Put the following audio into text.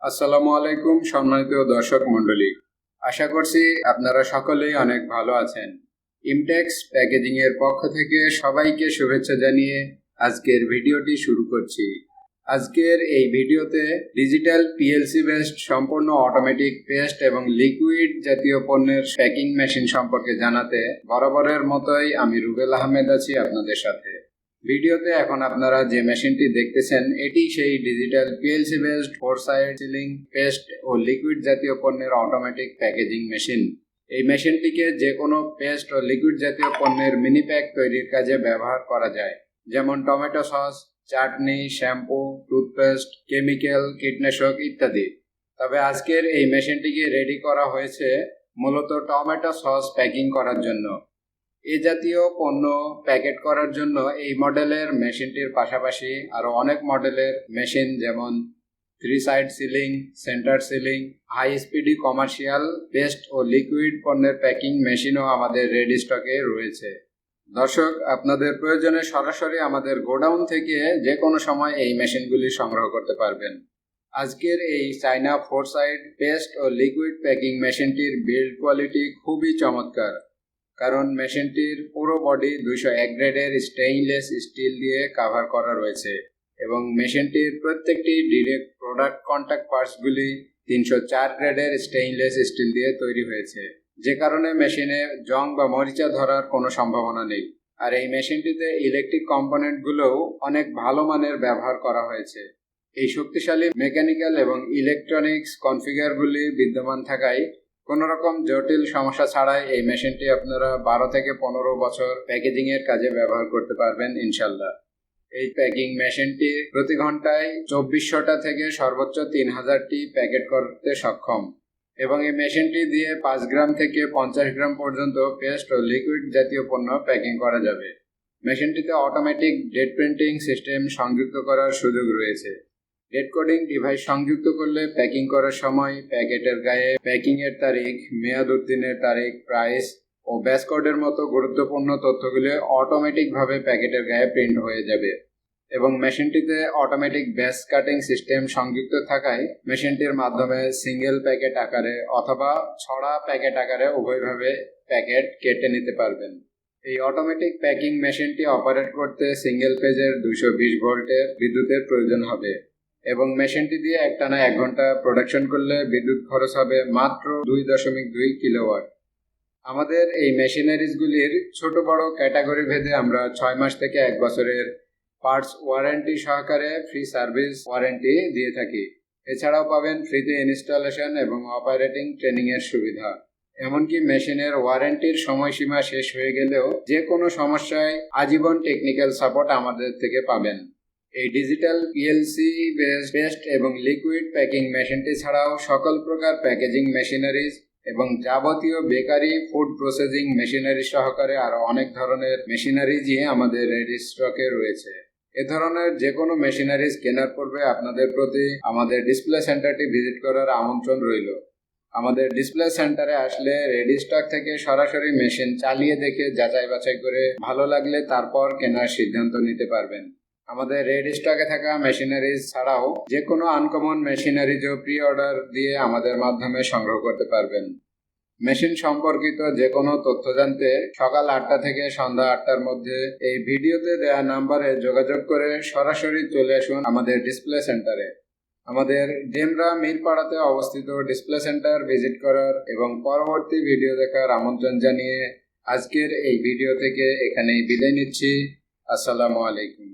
আসসালামু আলাইকুম সম্মানিত দর্শক মণ্ডলী, আশা করছি আপনারা সকলেই অনেক ভালো আছেন। ইমটেক্স প্যাকেজিং এর পক্ষ থেকে সবাইকে শুভেচ্ছা জানিয়ে আজকের ভিডিওটি শুরু করছি। আজকের এই ভিডিওতে ডিজিটাল পিএলসি বেসড সম্পূর্ণ অটোমেটিক পেস্ট এবং লিকুইড জাতীয় পণ্যের প্যাকিং মেশিন সম্পর্কে জানাতে বরাবরের মতোই আমি রুবেল আহমেদ আছি আপনাদের সাথে। ভিডিওতে এখন আপনারা যে মেশিনটি দেখতেছেন এটি সেই digital PLC based 4 side sealing paste ও লিকুইড জাতীয় পণ্যের অটোমেটিক প্যাকেজিং মেশিন। এই মেশিনটিকে যে কোনো পেস্ট ও লিকুইড জাতীয় পণ্যের মিনি প্যাক তৈরির কাজে ব্যবহার করা যায়, যেমন টমেটো সস, চাটনি, শ্যাম্পু, টুথপেস্ট, কেমিক্যাল, কীটনাশক ইত্যাদি। তবে আজকের এই মেশিনটিকে রেডি করা হয়েছে মূলত টমেটো সস প্যাকিং করার জন্য। এ জাতীয় পণ্য প্যাকেট করার জন্য এই মডেলের মেশিনটির পাশাপাশি আরও অনেক মডেলের মেশিন, যেমন 3 side sealing, centre sealing, high speedy commercial paste ও লিকুইড পণ্যের প্যাকিং মেশিনও আমাদের রেডি স্টকে রয়েছে। দর্শক, আপনাদের প্রয়োজনে সরাসরি আমাদের গোডাউন থেকে যে কোনো সময় এই মেশিনগুলি সংগ্রহ করতে পারবেন। আজকের এই চায়না 4 সাইড পেস্ট ও লিকুইড প্যাকিং মেশিনটির বিল্ড কোয়ালিটি খুবই চমৎকার, কারণ মেশিনটির পুরো বডি 201 গ্রেডের স্টেইনলেস স্টিল দিয়ে কাভার করা রয়েছে এবং মেশিনটির প্রত্যেকটি ডিরেক্ট প্রোডাক্ট কন্ট্যাক্ট পার্টসগুলি 304 গ্রেডের স্টেইনলেস স্টিল দিয়ে তৈরি হয়েছে, যে কারণে মেশিনে জং বা মরিচা ধরার কোনো সম্ভাবনা নেই। আর এই মেশিনটিতে ইলেকট্রিক কম্পোনেন্টগুলোও অনেক ভালো মানের ব্যবহার করা হয়েছে। এই শক্তিশালী মেকানিক্যাল এবং ইলেকট্রনিক্স কনফিগারগুলি বিদ্যমান থাকায় কোনো রকম জটিল সমস্যা ছাড়াই এই মেশিনটি আপনারা 12 থেকে 15 বছর প্যাকেজিং এর কাজে ব্যবহার করতে পারবেন ইনশাল্লাহ। এই প্যাকিং মেশিনটি প্রতি ঘন্টায় 2400টা থেকে সর্বোচ্চ 3000টি প্যাকেট করতে সক্ষম এবং এই মেশিনটি দিয়ে 5 গ্রাম থেকে 50 গ্রাম পর্যন্ত পেস্ট ও লিকুইড জাতীয় পণ্য প্যাকিং করা যাবে। মেশিনটিতে অটোমেটিক ডেট প্রিন্টিং সিস্টেম সংযুক্ত করার সুযোগ রয়েছে। ডেট কোডিং ডিভাইস সংযুক্ত করলে প্যাকিং করার সময় প্যাকেটের গায়ে প্যাকিং এর তারিখ, মেয়াদ উত্তীর্ণের তারিখ, প্রাইস ও ব্যাচ কোডের মতো গুরুত্বপূর্ণ তথ্যগুলো অটোমেটিকভাবে প্যাকেটের গায়ে প্রিন্ট হয়ে যাবে এবং মেশিনটিতে অটোমেটিক ব্যাচ কাটিং সিস্টেম সংযুক্ত থাকায় মেশিনটির মাধ্যমে সিঙ্গেল প্যাকেট আকারে অথবা ছড়া প্যাকেট আকারে উভয়ভাবে প্যাকেট কেটে নিতে পারবেন। এই অটোমেটিক প্যাকিং মেশিনটি অপারেট করতে সিঙ্গেল ফেজের 220 ভোল্টের বিদ্যুতের প্রয়োজন হবে এবং মেশিনটি দিয়ে একটানা 1 ঘন্টা প্রোডাকশন করলে বিদ্যুৎ খরচ হবে মাত্র 2.2 কিলোওয়াট। আমাদের এই মেশিনারিজগুলির ছোট বড় ক্যাটাগরি ভেদে আমরা 6 মাস থেকে 1 বছরের পার্টস ওয়ারেন্টি সহকারে ফ্রি সার্ভিস ওয়ারেন্টি দিয়ে থাকি। এছাড়াও পাবেন ফ্রিতে ইনস্টলেশন এবং অপারেটিং ট্রেনিং এর সুবিধা। এমনকি মেশিনের ওয়ারেন্টির সময়সীমা শেষ হয়ে গেলেও যে কোনো সমস্যায় আজীবন টেকনিক্যাল সাপোর্ট আমাদের থেকে পাবেন। এই ডিজিটাল পিএলসি বেসড পেস্ট এবং লিকুইড প্যাকিং মেশিনটি ছাড়াও সকল প্রকার প্যাকেজিং মেশিনারিজ এবং যাবতীয় বেকারি ফুড প্রসেসিং মেশিনারি সহকারে আরও অনেক ধরনের মেশিনারিজই আমাদের রেডি স্টকে রয়েছে। এ ধরনের যে কোনো মেশিনারিজ কেনার পূর্বে আপনাদের প্রতি আমাদের ডিসপ্লে সেন্টারটি ভিজিট করার আমন্ত্রণ রইল। আমাদের ডিসপ্লে সেন্টারে আসলে রেডি স্টক থেকে সরাসরি মেশিন চালিয়ে দেখে যাচাই বাছাই করে ভালো লাগলে তারপর কেনার সিদ্ধান্ত নিতে পারবেন। আমাদের রেডি স্টকে থাকা মেশিনারিজ ছাড়াও যে কোনো আনকমন মেশিনারিজও প্রি অর্ডার দিয়ে আমাদের মাধ্যমে সংগ্রহ করতে পারবেন। মেশিন সম্পর্কিত যে কোনো তথ্য জানতে সকাল 8টা থেকে সন্ধ্যা 8টার মধ্যে এই ভিডিওতে দেওয়া নাম্বারে যোগাযোগ করে সরাসরি চলে আসুন আমাদের ডিসপ্লে সেন্টারে। আমাদের ডেমরা মিরপাড়াতে অবস্থিত ডিসপ্লে সেন্টার ভিজিট করার এবং পরবর্তী ভিডিও দেখার আমন্ত্রণ জানিয়ে আজকের এই ভিডিও থেকে এখানেই বিদায় নিচ্ছি। আসসালামু আলাইকুম।